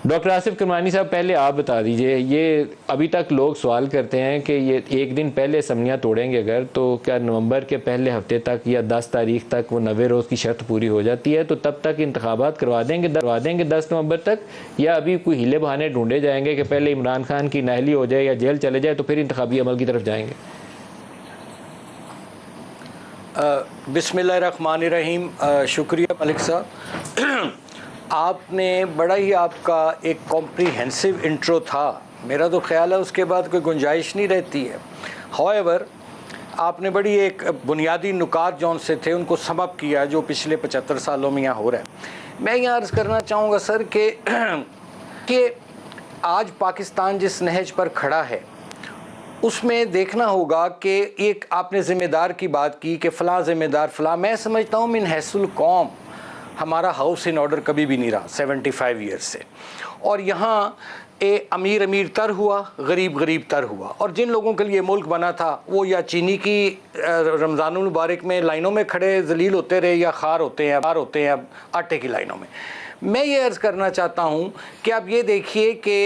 Doctor Asif करमानी साहब, पहले आप बता दीजिए, ये अभी तक लोग सवाल करते हैं कि ये एक दिन पहले असम्बलियाँ तोड़ेंगे अगर, तो क्या नवंबर के पहले हफ्ते तक या 10 तारीख तक वो 90 रोज़ की शर्त पूरी हो जाती है, तो तब तक इंतखाबात करवा देंगे 10 नवंबर तक, या अभी कोई हीले बहाने ढूंढे जाएंगे कि पहले इमरान खान की नाहली हो जाए या जेल चले जाए तो फिर इंतखाबी अमल की तरफ जाएंगे? बिस्मिल्लाहिर्रहमानिर्रहीम। शुक्रिया मलिक साहब, आपने बड़ा ही आपका एक कॉम्प्रिहेंसिव इंट्रो था। मेरा तो ख्याल है उसके बाद कोई गुंजाइश नहीं रहती है। हाउएवर, आपने बड़ी एक बुनियादी नुकात जौन से थे उनको समअप किया जो पिछले 75 सालों में यहाँ हो रहा है। मैं यहाँ अर्ज़ करना चाहूँगा सर कि आज पाकिस्तान जिस नहज पर खड़ा है उसमें देखना होगा कि एक आपने ज़िम्मेदार की बात की कि फ़लाँ ज़िम्मेदार फ़लाँ। मैं समझता हूँ मिन हैसुल कौम हमारा हाउस इन ऑर्डर कभी भी नहीं रहा 75 ईयर्स से, और यहाँ अमीर अमीर तर हुआ, गरीब गरीब तर हुआ, और जिन लोगों के लिए मुल्क बना था वो या चीनी की रमज़ानुल मुबारक में लाइनों में खड़े जलील होते रहे या खार होते हैं आटे की लाइनों में। मैं ये अर्ज़ करना चाहता हूँ कि आप ये देखिए कि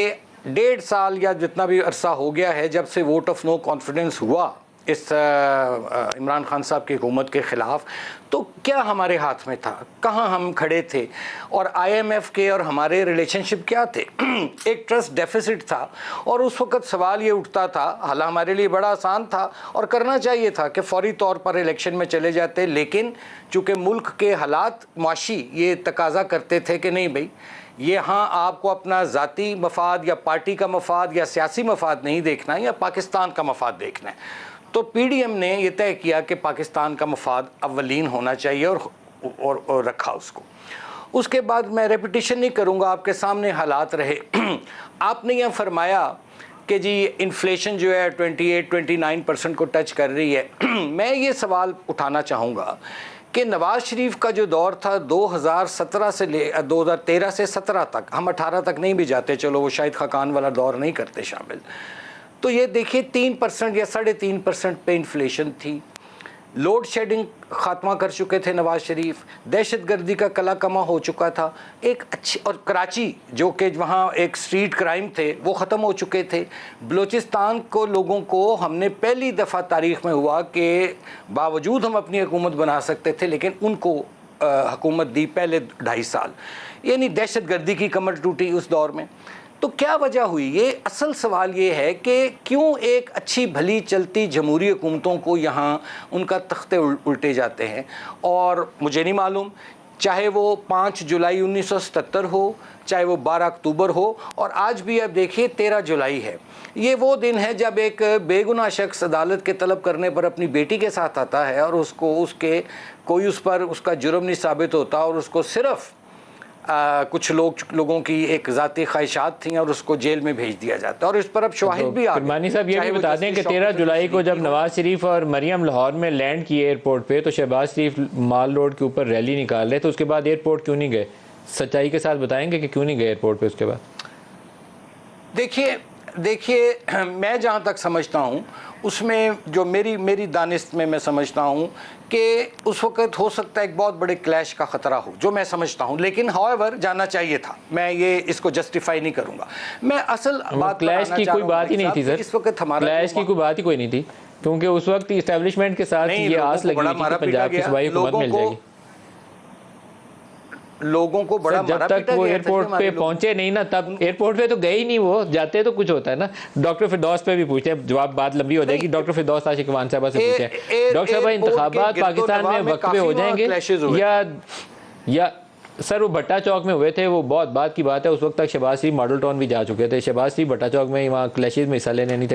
1.5 साल या जितना भी अरसा हो गया है जब से वोट ऑफ नो कॉन्फिडेंस हुआ इस इमरान खान साहब की हुकूमत के ख़िलाफ़, तो क्या हमारे हाथ में था, कहाँ हम खड़े थे, और IMF के और हमारे रिलेशनशिप क्या थे? एक ट्रस्ट डेफिसिट था, और उस वक़्त सवाल ये उठता था, हालांकि हमारे लिए बड़ा आसान था और करना चाहिए था कि फ़ौरी तौर पर इलेक्शन में चले जाते, लेकिन चूँकि मुल्क के हालात माशी ये तकाज़ा करते थे कि नहीं भाई, ये हाँ आपको अपना ज़ाती मफाद या पार्टी का मफाद या सियासी मफाद नहीं देखना है, या पाकिस्तान का मफाद देखना है, तो PDM ने यह तय किया कि पाकिस्तान का मफाद अव्वलीन होना चाहिए और रखा उसको। उसके बाद मैं रेपिटिशन नहीं करूँगा, आपके सामने हालात रहे। आपने यह फरमाया कि जी इन्फ्लेशन जो है 28-29% को टच कर रही है। मैं ये सवाल उठाना चाहूँगा कि नवाज़ शरीफ का जो दौर था 2017 से 2013 से 17 तक, हम 18 तक नहीं भी जाते, चलो वो शायद खाकान वाला दौर नहीं करते शामिल, तो ये देखिए 3% या 3.5% पे इन्फ्लेशन थी। लोड शेडिंग ख़ात्मा कर चुके थे नवाज़ शरीफ, दहशतगर्दी का कला कमा हो चुका था, एक अच्छी, और कराची जो कि वहाँ एक स्ट्रीट क्राइम थे वो ख़त्म हो चुके थे। बलूचिस्तान को लोगों को हमने पहली दफ़ा तारीख़ में हुआ कि बावजूद हम अपनी हुकूमत बना सकते थे लेकिन उनको हुकूमत दी पहले 2.5 साल, यानी दहशतगर्दी की कमर टूटी उस दौर में। तो क्या वजह हुई? ये असल सवाल ये है कि क्यों एक अच्छी भली चलती जमहूरी हुकूमतों को यहाँ उनका तख्ते उल्टे जाते हैं। और मुझे नहीं मालूम, चाहे वो 5 जुलाई 1977 हो, चाहे वो 12 अक्टूबर हो, और आज भी अब देखिए 13 जुलाई है। ये वो दिन है जब एक बेगुनाह शख्स अदालत के तलब करने पर अपनी बेटी के साथ आता है और उसके कोई उस पर उसका जुर्म नहीं साबित होता, और उसको सिर्फ़ कुछ लोगों की एक ज़ाती ख्वाहिशात थी और उसको जेल में भेज दिया जाता है। और इस पर अब शवाहिद भी आ गए। करमानी साहब, ये भी बता दें कि 13 जुलाई को जब नवाज शरीफ और मरियम लाहौर में लैंड किए एयरपोर्ट पे, तो शहबाज शरीफ माल रोड के ऊपर रैली निकाल रहे, तो उसके बाद एयरपोर्ट क्यों नहीं गए? सच्चाई के साथ बताएंगे कि क्यों नहीं गए एयरपोर्ट पे उसके बाद? देखिए मैं जहाँ तक समझता हूँ उसमें जो मेरी दानिश में मैं समझता हूँ कि उस वक़्त हो सकता है एक बहुत बड़े क्लैश का ख़तरा हो, जो मैं समझता हूँ, लेकिन हाउएवर जाना चाहिए था। मैं ये इसको जस्टिफाई नहीं करूँगा। मैं असल बात क्लैश की कोई बात ही नहीं थी सर, इस वक्त हमारा क्लैश की कोई बात ही कोई नहीं थी, क्योंकि उस वक्त इस्टेब्लिशमेंट के साथ ये आस लगी थी कि पंजाब की सूबाई हुकूमत मिल जाएगी। लोगों को बड़ा जब तक वो एयरपोर्ट पे पहुंचे नहीं ना, तब एयरपोर्ट पे तो गए ही नहीं, वो जाते तो कुछ होता है ना। डॉक्टर फिरदौस पे भी पूछते हैं, जवाब बात लंबी हो जाएगी। डॉक्टर फिरदौस आशिकवान साहब से पूछे, डॉक्टर साहब इंतखाबात पाकिस्तान में वक्त पे हो जाएंगे या सर वो भट्टा चौक में हुए थे, वो बहुत बात की बात है। उस वक्त तक शहबाज शरीफ मॉडल टाउन भी जा चुके थे। शहबाज शरीफ भट्टा चौक में वहाँ क्लैशेज में हिस्सा लेने नहीं थे।